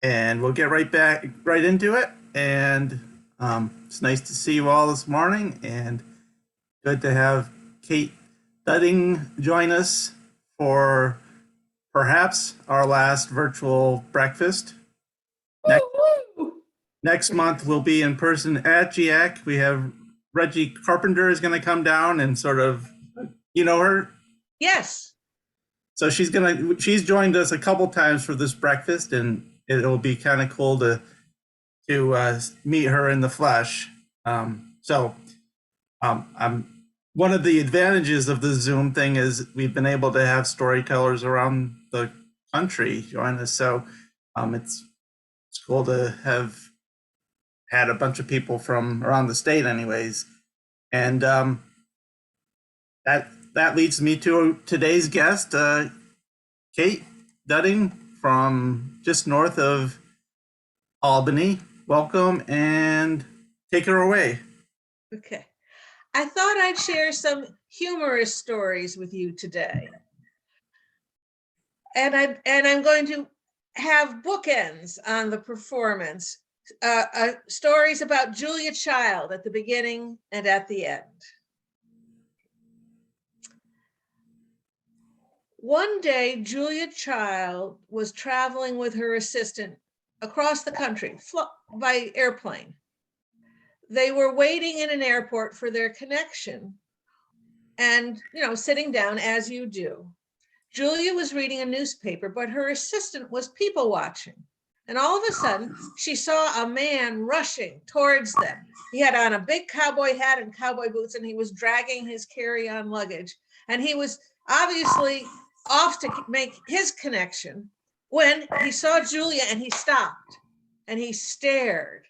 and we'll get right into it. And it's nice to see you all this morning, and good to have Kate Dudding join us for perhaps our last virtual breakfast. Next month we'll be in person at GIAC. We have Reggie Carpenter is going to come down and sort of, you know her? Yes. So she's joined us a couple times for this breakfast, and it'll be kind of cool to meet her in the flesh. I'm one of the advantages of the Zoom thing is we've been able to have storytellers around the country join us. So it's cool to have had a bunch of people from around the state anyways. And that leads me to today's guest, Kate Dudding from just north of Albany. Welcome, and take her away. Okay. I thought I'd share some humorous stories with you today. And I'm going to have bookends on the performance. Stories about Julia Child at the beginning and at the end. One day, Julia Child was traveling with her assistant across the country by airplane. They were waiting in an airport for their connection and, sitting down as you do. Julia was reading a newspaper, but her assistant was people watching. And all of a sudden, she saw a man rushing towards them. He had on a big cowboy hat and cowboy boots, and he was dragging his carry-on luggage. And he was obviously off to make his connection when he saw Julia, and he stopped and he stared.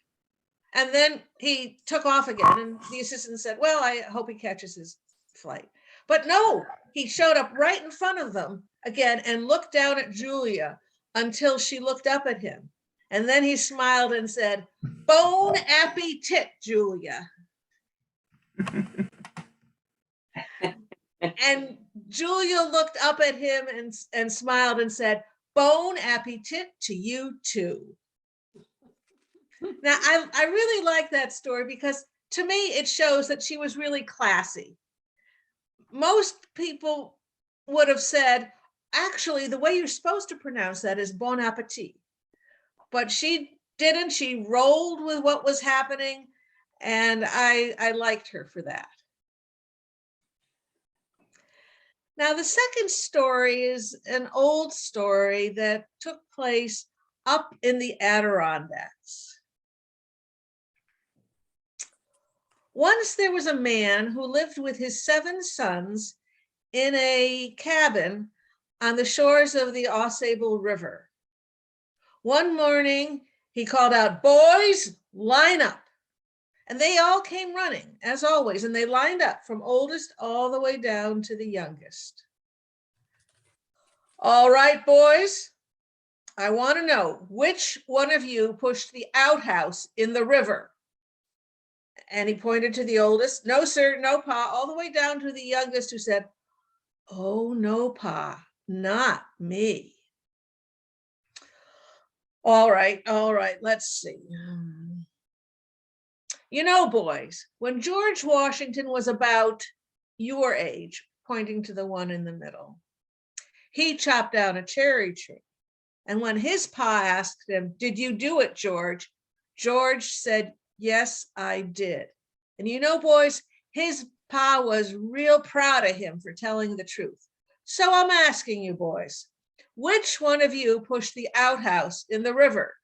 And then he took off again, and the assistant said, well, I hope he catches his flight. But no, he showed up right in front of them again and looked down at Julia until she looked up at him. And then he smiled and said, "Bon appetit, Julia." And Julia looked up at him and smiled and said, "Bon appetit to you too." Now, I really like that story because to me, it shows that she was really classy. Most people would have said, actually, the way you're supposed to pronounce that is bon appetit. But she didn't. She rolled with what was happening, and I liked her for that. Now, the second story is an old story that took place up in the Adirondacks. Once there was a man who lived with his 7 sons in a cabin on the shores of the Ausable River. One morning, he called out, "Boys, line up." And they all came running, as always, and they lined up from oldest all the way down to the youngest. "All right, boys, I want to know which one of you pushed the outhouse in the river." And he pointed to the oldest. "No, sir, no, Pa," all the way down to the youngest, who said, "Oh, no, Pa, not me." All right, let's see. Boys, when George Washington was about your age, pointing to the one in the middle, he chopped down a cherry tree. And when his Pa asked him, "Did you do it, George?" George said, "Yes, I did." And boys, his Pa was real proud of him for telling the truth. So I'm asking you, boys, which one of you pushed the outhouse in the river?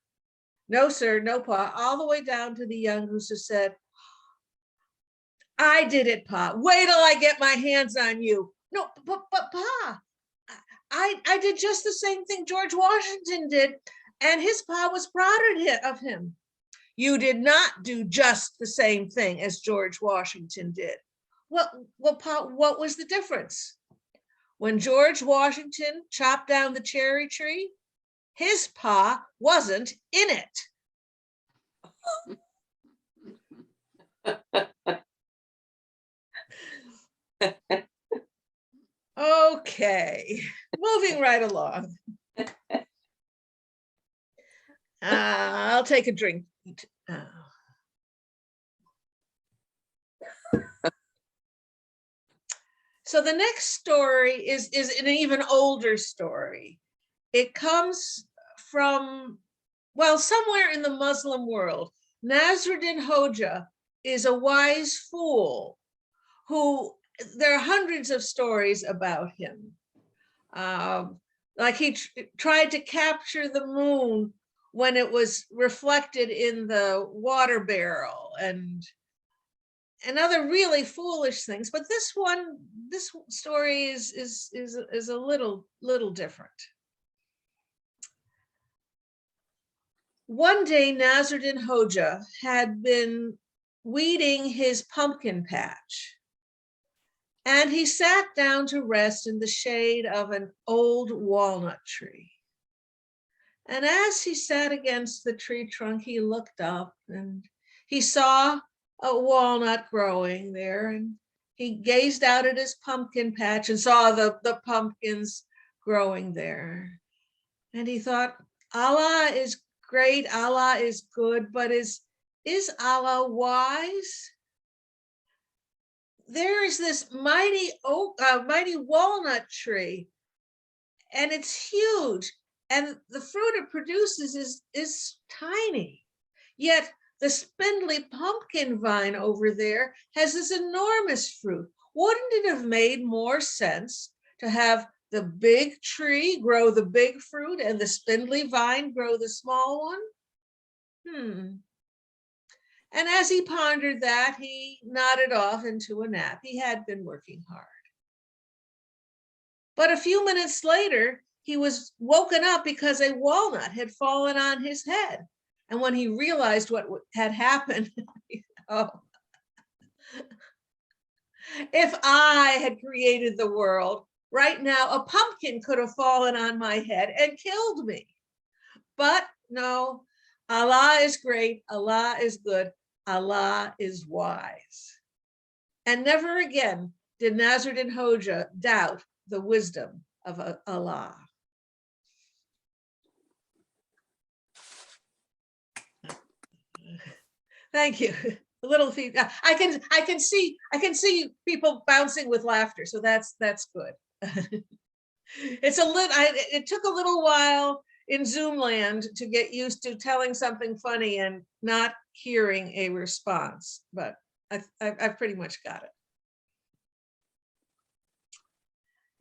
"No, sir, no, Pa," all the way down to the youngest, who said, "I did it, Pa. Wait till I get my hands on you." "No, but Pa, I did just the same thing George Washington did, and his Pa was proud of him." "You did not do just the same thing as George Washington did." Well, Pa, what was the difference? When George Washington chopped down the cherry tree, his Pa wasn't in it. Okay, moving right along. I'll take a drink. So the next story is an even older story. It comes from, well, somewhere in the Muslim world. Nasruddin Hoja is a wise fool who, there are hundreds of stories about him. Like he tried to capture the moon when it was reflected in the water barrel and other really foolish things. But this story is a little different. One day, Nasruddin Hoja had been weeding his pumpkin patch, and he sat down to rest in the shade of an old walnut tree. And as he sat against the tree trunk, he looked up and he saw a walnut growing there, and he gazed out at his pumpkin patch and saw the pumpkins growing there. And he thought, Allah is great, Allah is good, but is Allah wise? There is this mighty walnut tree, and it's huge, and the fruit it produces is tiny. Yet the spindly pumpkin vine over there has this enormous fruit. Wouldn't it have made more sense to have the big tree grow the big fruit and the spindly vine grow the small one? And as he pondered that, he nodded off into a nap. He had been working hard. But a few minutes later, he was woken up because a walnut had fallen on his head. And when he realized what had happened, oh, if I had created the world, right now a pumpkin could have fallen on my head and killed me. But no, Allah is great, Allah is good, Allah is wise. And never again did Nasruddin Hoja doubt the wisdom of Allah. Thank you. A little feedback. I can see people bouncing with laughter, so that's good. It took a little while in Zoom land to get used to telling something funny and not hearing a response, but I've pretty much got it.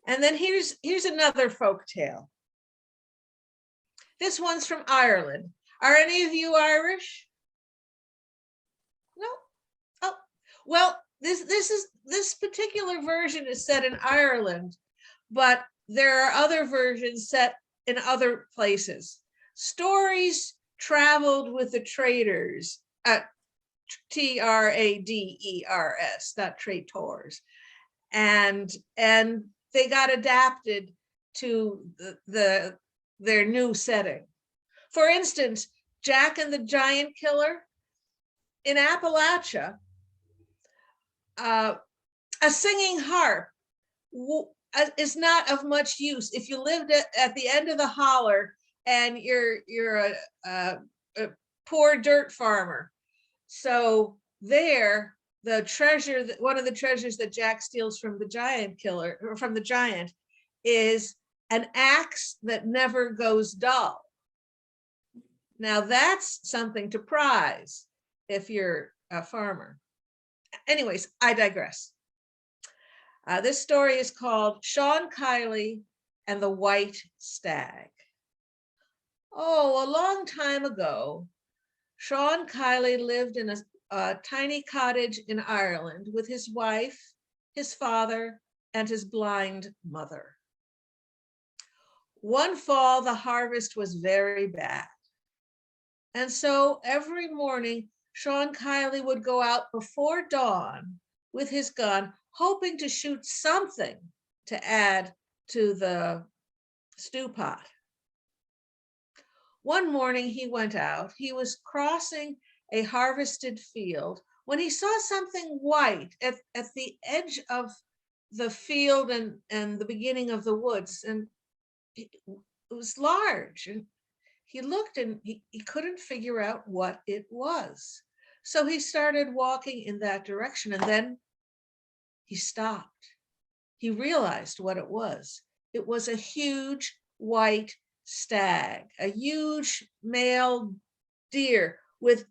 And then here's another folk tale. This one's from Ireland. Are any of you Irish? No. Oh, well, this particular version is set in Ireland, but there are other versions set in other places. Stories traveled with the traders, Traders, not traitors, and they got adapted to their new setting. For instance, Jack and the Giant Killer in Appalachia, a singing harp is not of much use if you lived at the end of the holler and you're a poor dirt farmer. So there, one of the treasures that Jack steals from the Giant Killer, or from the giant, is an axe that never goes dull. Now that's something to prize if you're a farmer. Anyways, I digress. This story is called Sean Kiley and the White Stag. Oh, a long time ago, Sean Kiley lived in a tiny cottage in Ireland with his wife, his father, and his blind mother. One fall, the harvest was very bad. And so every morning, Sean Kiley would go out before dawn with his gun, hoping to shoot something to add to the stew pot. One morning he went out. He was crossing a harvested field when he saw something white at the edge of the field and the beginning of the woods. And it was large. And he looked and he couldn't figure out what it was. So he started walking in that direction, and then he stopped. He realized what it was. It was a huge white stag, a huge male deer with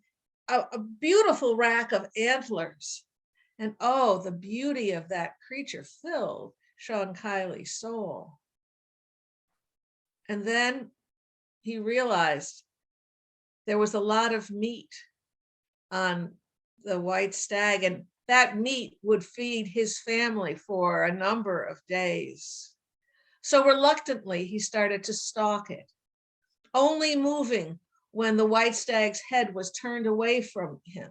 a beautiful rack of antlers. And oh, the beauty of that creature filled Sean Kiley's soul. And then he realized there was a lot of meat on the white stag, and that meat would feed his family for a number of days. So reluctantly, he started to stalk it, only moving when the white stag's head was turned away from him.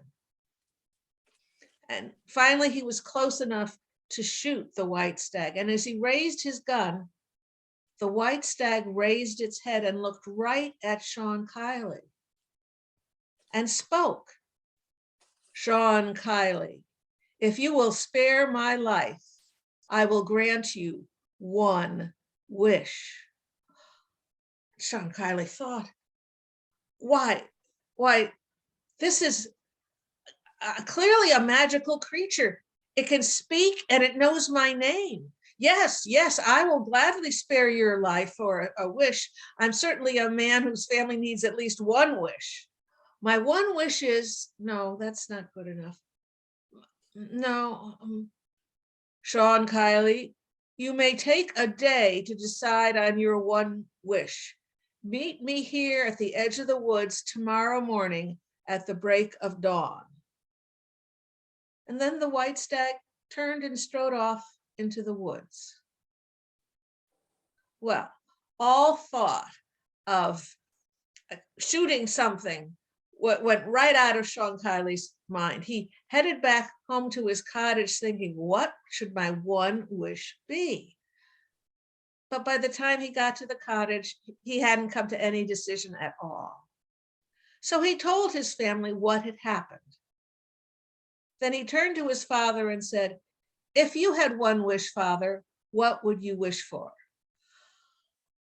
And finally, he was close enough to shoot the white stag. And as he raised his gun, the white stag raised its head and looked right at Sean Kiley and spoke. Sean Kiley, if you will spare my life, I will grant you one wish. Sean Kiley thought, why, this is clearly a magical creature. It can speak and it knows my name. Yes, I will gladly spare your life for a wish. I'm certainly a man whose family needs at least one wish. My one wish is, no, that's not good enough. No, Sean Kiley, you may take a day to decide on your one wish. Meet me here at the edge of the woods tomorrow morning at the break of dawn. And then the white stag turned and strode off into the woods. Well, all thought of shooting something went right out of Sean Kiley's mind. He headed back home to his cottage thinking, what should my one wish be? But by the time he got to the cottage, he hadn't come to any decision at all. So he told his family what had happened. Then he turned to his father and said, if you had one wish, Father, what would you wish for?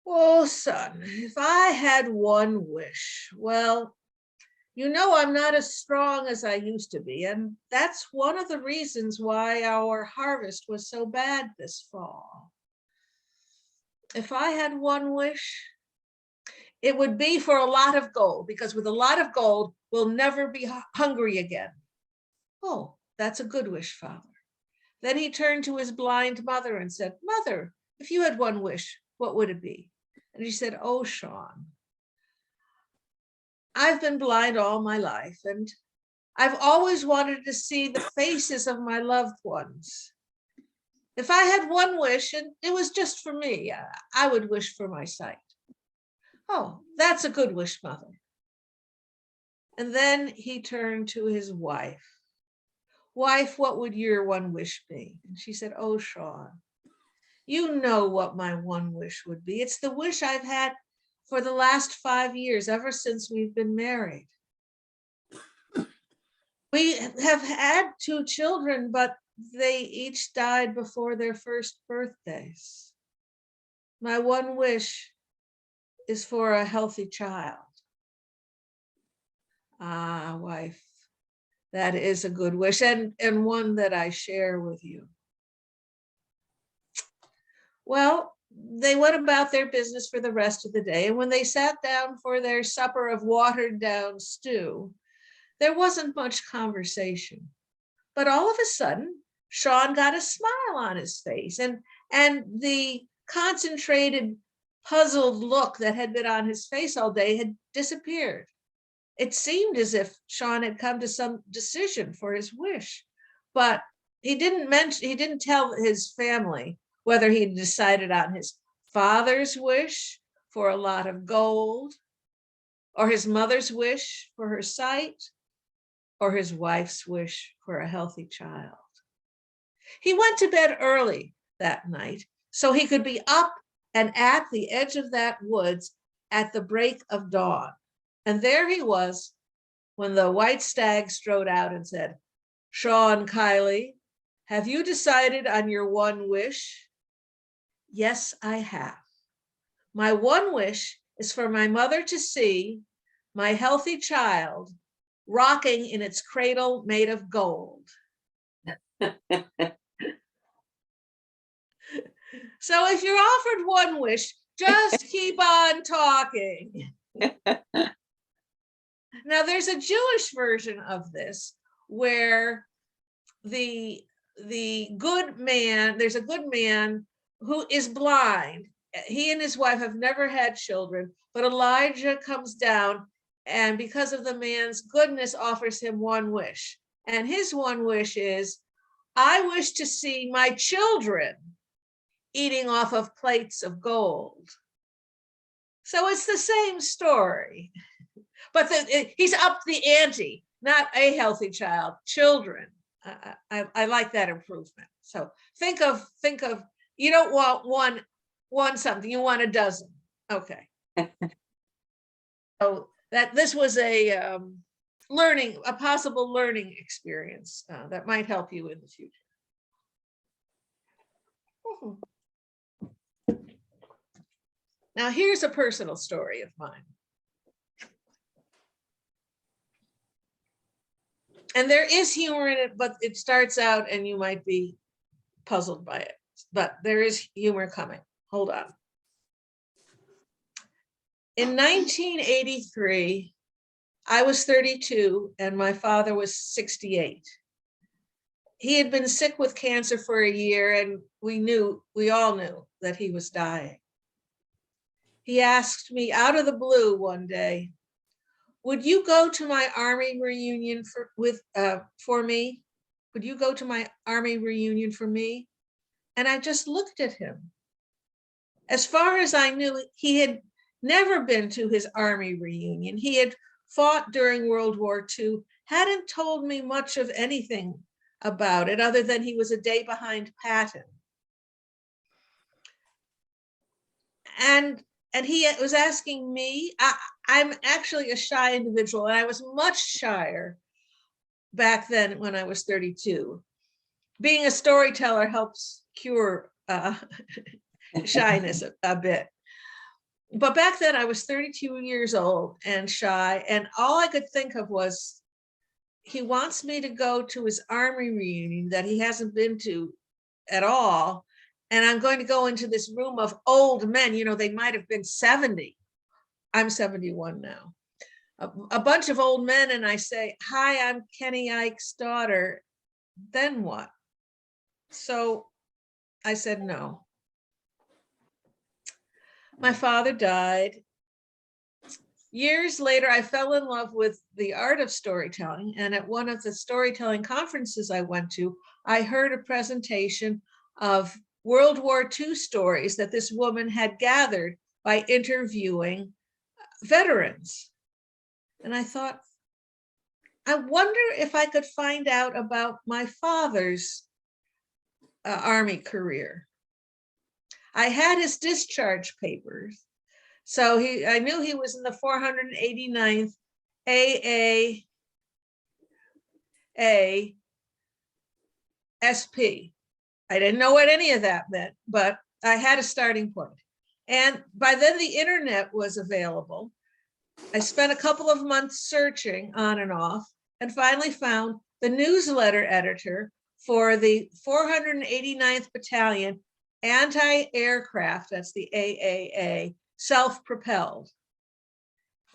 Oh, son, if I had one wish, well, you know, I'm not as strong as I used to be. And that's one of the reasons why our harvest was so bad this fall. If I had one wish, it would be for a lot of gold, because with a lot of gold, we'll never be hungry again. Oh, that's a good wish, Father. Then he turned to his blind mother and said, Mother, if you had one wish, what would it be? And he said, oh, Sean, I've been blind all my life, and I've always wanted to see the faces of my loved ones. If I had one wish, and it was just for me, I would wish for my sight. Oh, that's a good wish, Mother. And then he turned to his wife. Wife, what would your one wish be? And she said, oh, Sean, you know what my one wish would be. It's the wish I've had for the last 5 years, ever since we've been married. We have had 2 children, but they each died before their first birthdays. My one wish is for a healthy child. Ah, wife, that is a good wish, and one that I share with you. Well, they went about their business for the rest of the day, and when they sat down for their supper of watered down stew, there wasn't much conversation. But all of a sudden, Sean got a smile on his face, and the concentrated, puzzled look that had been on his face all day had disappeared. It seemed as if Sean had come to some decision for his wish, but he didn't tell his family whether he decided on his father's wish for a lot of gold, or his mother's wish for her sight, or his wife's wish for a healthy child. He went to bed early that night so he could be up and at the edge of that woods at the break of dawn. And there he was when the white stag strode out and said, Sean Kiley, have you decided on your one wish? Yes, I have. My one wish is for my mother to see my healthy child rocking in its cradle made of gold. So if you're offered one wish, just keep on talking. Now there's a Jewish version of this where the good man, there's a good man who is blind. He and his wife have never had children, but Elijah comes down and because of the man's goodness offers him one wish. And his one wish is, I wish to see my children eating off of plates of gold. So it's the same story, but he's up the ante, not a healthy child, children. I like that improvement. So think of, you don't want one something, you want a dozen. Okay. So that this was a possible learning experience that might help you in the future. Now here's a personal story of mine. And there is humor in it, but it starts out and you might be puzzled by it, but there is humor coming. Hold on. In 1983, I was 32 and my father was 68. He had been sick with cancer for a year and we all knew that he was dying. He asked me out of the blue one day, would you go to my Army reunion for me? Would you go to my Army reunion for me? And I just looked at him. As far as I knew, he had never been to his Army reunion. He had fought during World War II, hadn't told me much of anything about it other than he was a day behind Patton. And he was asking me, I'm actually a shy individual and I was much shyer back then when I was 32. Being a storyteller helps cure shyness a bit. But back then I was 32 years old and shy, and all I could think of was, he wants me to go to his Army reunion that he hasn't been to at all. And I'm going to go into this room of old men, you know, they might have been 70. I'm 71 now. A bunch of old men, and I say, hi, I'm Kenny Ike's daughter. Then what? So I said no. My father died. Years later, I fell in love with the art of storytelling. And at one of the storytelling conferences I went to, I heard a presentation of World War II stories that this woman had gathered by interviewing veterans. And I thought, I wonder if I could find out about my father's Army career. I had his discharge papers. So I knew he was in the 489th AAA SP. I didn't know what any of that meant, but I had a starting point. And by then the internet was available. I spent a couple of months searching on and off and finally found the newsletter editor for the 489th Battalion Anti-Aircraft, that's the AAA, self-propelled.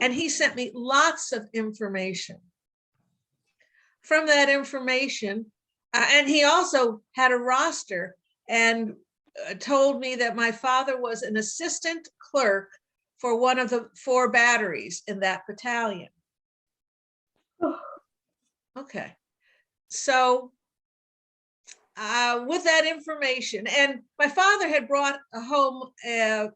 And he sent me lots of information. From that information, and he also had a roster and told me that my father was an assistant clerk for one of the 4 batteries in that battalion. Okay, so with that information, and my father had brought home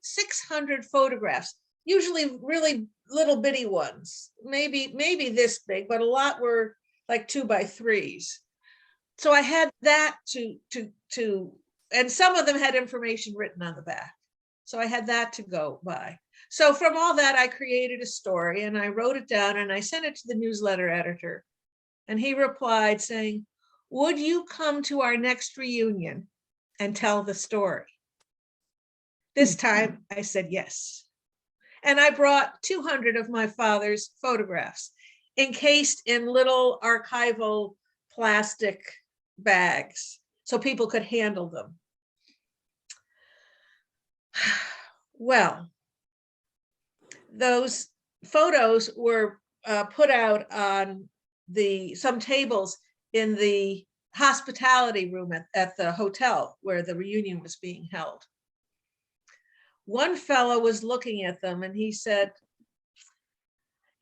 600 photographs, usually really little bitty ones, maybe this big, but a lot were like 2x3s. So I had that and some of them had information written on the back. So I had that to go by. So from all that, I created a story and I wrote it down and I sent it to the newsletter editor. And he replied saying, would you come to our next reunion and tell the story? This time I said yes. And I brought 200 of my father's photographs encased in little archival plastic bags so people could handle them. Well, those photos were put out on some tables in the hospitality room at the hotel where the reunion was being held. One fellow was looking at them and he said,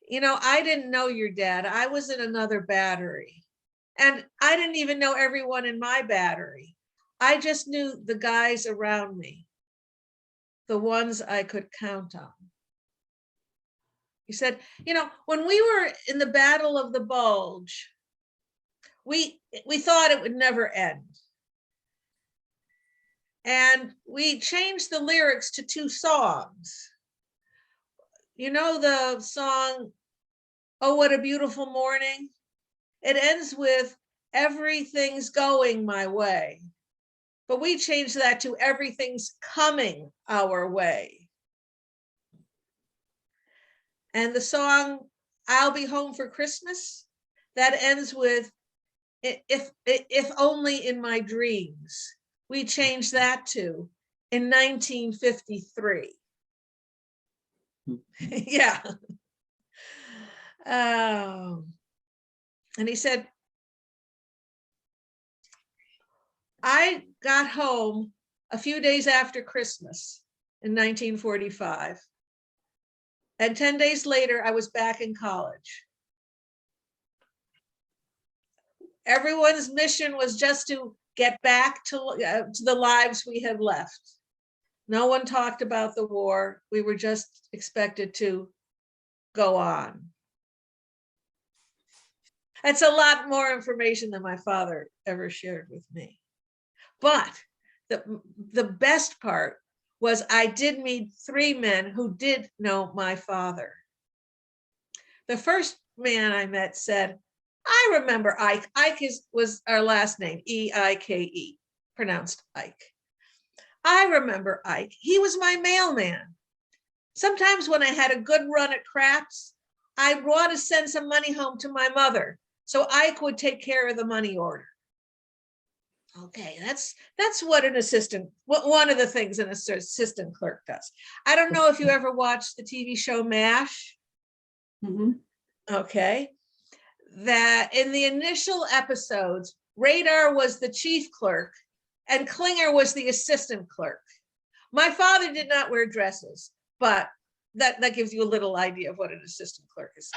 you know, I didn't know your dad. I was in another battery. And I didn't even know everyone in my battery. I just knew the guys around me, the ones I could count on. He said, you know, when we were in the Battle of the Bulge, we thought it would never end. And we changed the lyrics to 2 songs. You know the song, Oh, What a Beautiful Morning? It ends with, everything's going my way. But we changed that to everything's coming our way. And the song, I'll Be Home for Christmas, that ends with, if only in my dreams. We changed that to, in 1953. Yeah. And he said, I got home a few days after Christmas in 1945. And 10 days later, I was back in college. Everyone's mission was just to get back to the lives we had left. No one talked about the war. We were just expected to go on. That's a lot more information than my father ever shared with me. But the best part was I did meet 3 men who did know my father. The first man I met said, I remember Ike. Ike was our last name, E-I-K-E, pronounced Ike. I remember Ike. He was my mailman. Sometimes when I had a good run at craps, I wanted to send some money home to my mother, so Ike would take care of the money order. Okay, that's what an assistant, one of the things an assistant clerk does. I don't know if you ever watched the TV show MASH. Mm-hmm. Okay, that in the initial episodes, Radar was the chief clerk and Klinger was the assistant clerk. My father did not wear dresses, but that gives you a little idea of what an assistant clerk is.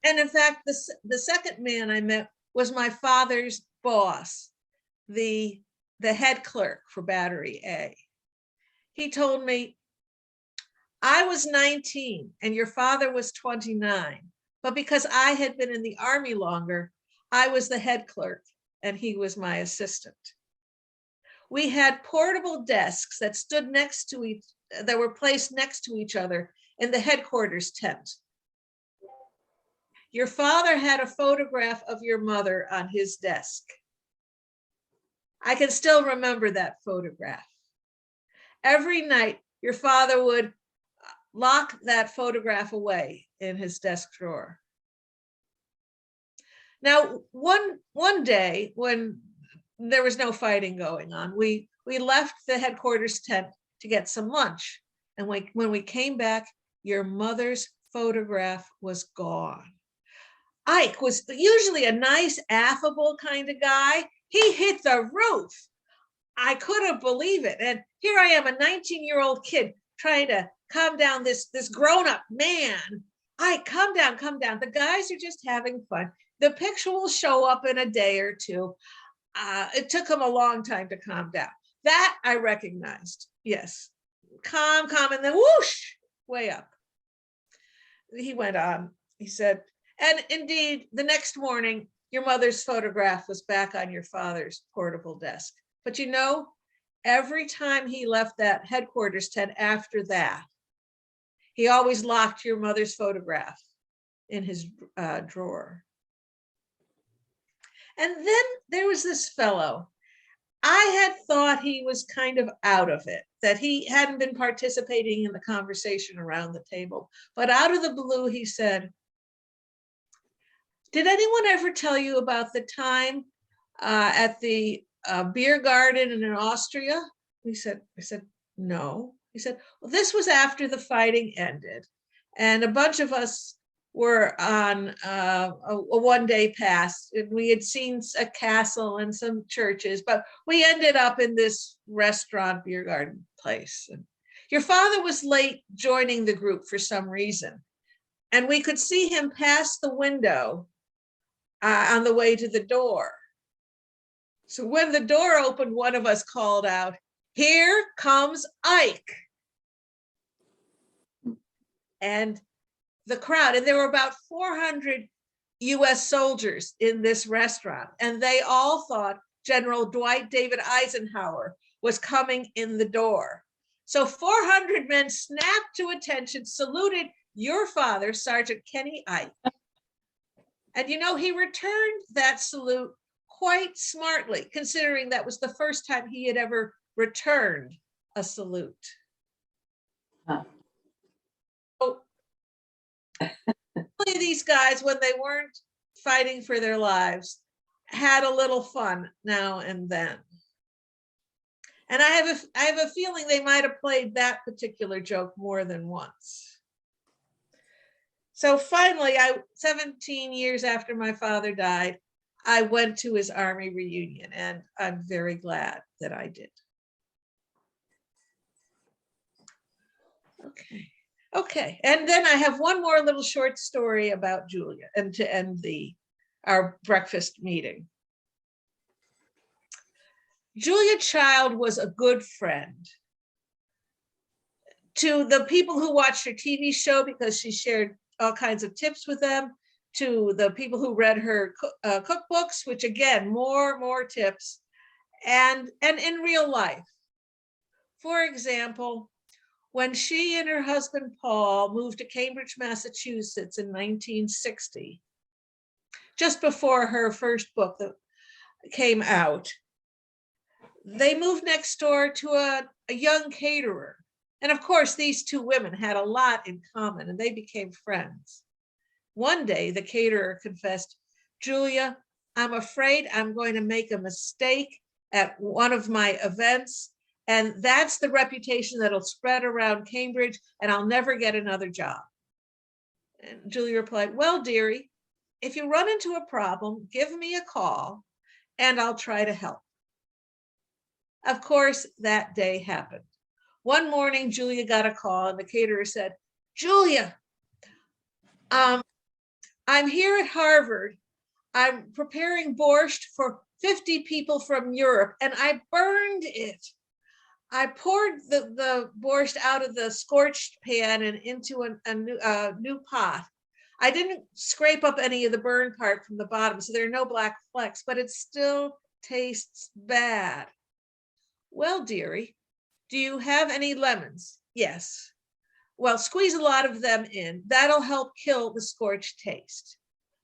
And in fact, the second man I met was my father's boss, the head clerk for Battery A. He told me, I was 19 and your father was 29, but because I had been in the Army longer, I was the head clerk and he was my assistant. We had portable desks that stood next to that were placed next to each other in the headquarters tent. Your father had a photograph of your mother on his desk. I can still remember that photograph. Every night, your father would lock that photograph away in his desk drawer. Now, one day when there was no fighting going on, we left the headquarters tent to get some lunch. And when we came back, your mother's photograph was gone. Ike was usually a nice, affable kind of guy. He hit the roof. I couldn't believe it. And here I am, a 19-year-old kid trying to calm down this grown-up man. Ike, calm down, calm down. The guys are just having fun. The picture will show up in a day or two. It took him a long time to calm down. That I recognized. Yes. Calm, and then whoosh, way up. He went on. He said, and indeed, the next morning, your mother's photograph was back on your father's portable desk. But you know, every time he left that headquarters tent after that, he always locked your mother's photograph in his drawer. And then there was this fellow. I had thought he was kind of out of it, that he hadn't been participating in the conversation around the table. But out of the blue, he said, "Did anyone ever tell you about the time at the beer garden in Austria?" I said, "No." He said, "Well, this was after the fighting ended, and a bunch of us were on a one-day pass, and we had seen a castle and some churches, but we ended up in this restaurant beer garden place. And your father was late joining the group for some reason, and we could see him pass the window on the way to the door. So when the door opened, one of us called out, 'Here comes Ike.'" And the crowd, and there were about 400 US soldiers in this restaurant, and they all thought General Dwight David Eisenhower was coming in the door. So 400 men snapped to attention, saluted your father, Sergeant Kenny Ike. And he returned that salute quite smartly, considering that was the first time he had ever returned a salute. Huh. So, these guys, when they weren't fighting for their lives, had a little fun now and then. And I have a feeling they might have played that particular joke more than once. So finally, 17 years after my father died, I went to his Army reunion, and I'm very glad that I did. Okay. And then I have one more little short story about Julia, and to end our breakfast meeting. Julia Child was a good friend to the people who watched her TV show because she shared all kinds of tips with them, to the people who read her cookbooks, which again, more tips, and in real life. For example, when she and her husband Paul moved to Cambridge, Massachusetts in 1960, just before her first book that came out, they moved next door to a young caterer. And of course, these two women had a lot in common, and they became friends. One day, the caterer confessed, "Julia, I'm afraid I'm going to make a mistake at one of my events, and that's the reputation that'll spread around Cambridge, and I'll never get another job." And Julia replied, "Well, dearie, if you run into a problem, give me a call, and I'll try to help." Of course, that day happened. One morning, Julia got a call, and the caterer said, "Julia, I'm here at Harvard. I'm preparing borscht for 50 people from Europe, and I burned it. I poured the borscht out of the scorched pan and into a new pot. I didn't scrape up any of the burn part from the bottom, so there are no black flecks, but it still tastes bad." "Well, dearie, do you have any lemons?" "Yes." "Well, squeeze a lot of them in. That'll help kill the scorched taste.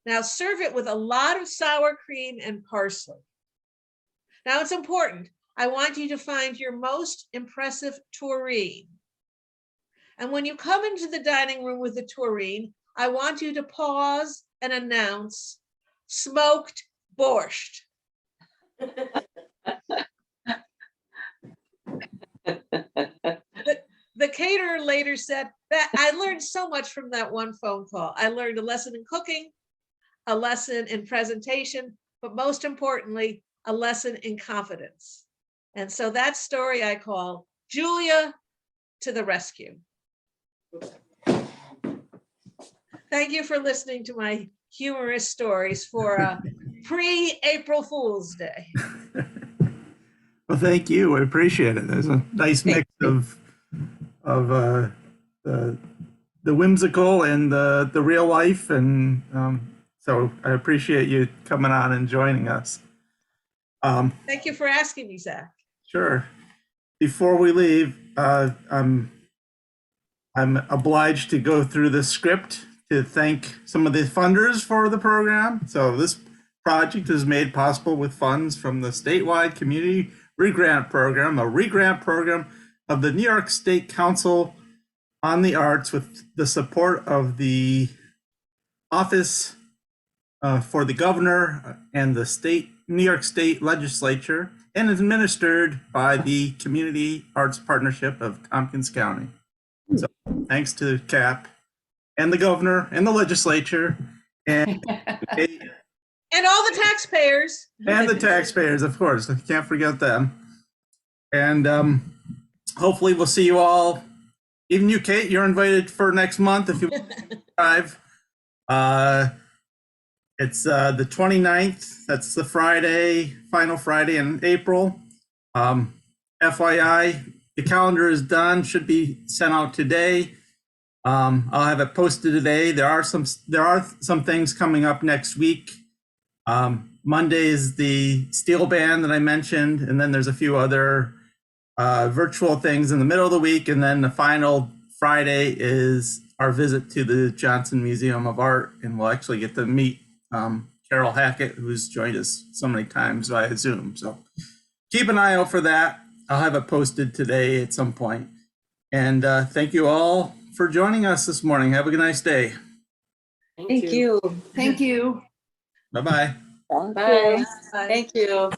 Now serve it with a lot of sour cream and parsley. Now it's important. I want you to find your most impressive tureen. And when you come into the dining room with the tureen, I want you to pause and announce, 'Smoked borscht.'" The caterer later said that I learned so much from that one phone call. I learned a lesson in cooking, a lesson in presentation, but most importantly, a lesson in confidence. And so that story I call Julia to the Rescue. Thank you for listening to my humorous stories for pre-April Fool's Day. Well, thank you. I appreciate it. There's a nice mix of the whimsical and the real life, and so I appreciate you coming on and joining us. Thank you for asking me, Zach. Sure. Before we leave, I'm obliged to go through the script to thank some of the funders for the program. So this project is made possible with funds from the Statewide Community Regrant Program, a regrant program of the New York State Council on the Arts with the support of the Office for the Governor and the New York State Legislature, and administered by the Community Arts Partnership of Tompkins County. So thanks to CAP and the Governor and the Legislature and And all the taxpayers. and the taxpayers, of course. I can't forget them. And hopefully we'll see you all. Even you, Kate, you're invited for next month if you want to drive. It's the 29th. That's the Friday, final Friday in April. FYI, the calendar is done, should be sent out today. I'll have it posted today. There are some things coming up next week. Monday is the steel band that I mentioned, and then there's a few other virtual things in the middle of the week, and then the final Friday is our visit to the Johnson Museum of Art, and we'll actually get to meet Carol Hackett, who's joined us so many times via Zoom. So keep an eye out for that. I'll have it posted today at some point. And thank you all for joining us this morning. Have a nice day. Thank you. Thank you. Bye-bye. Bye. Thank you.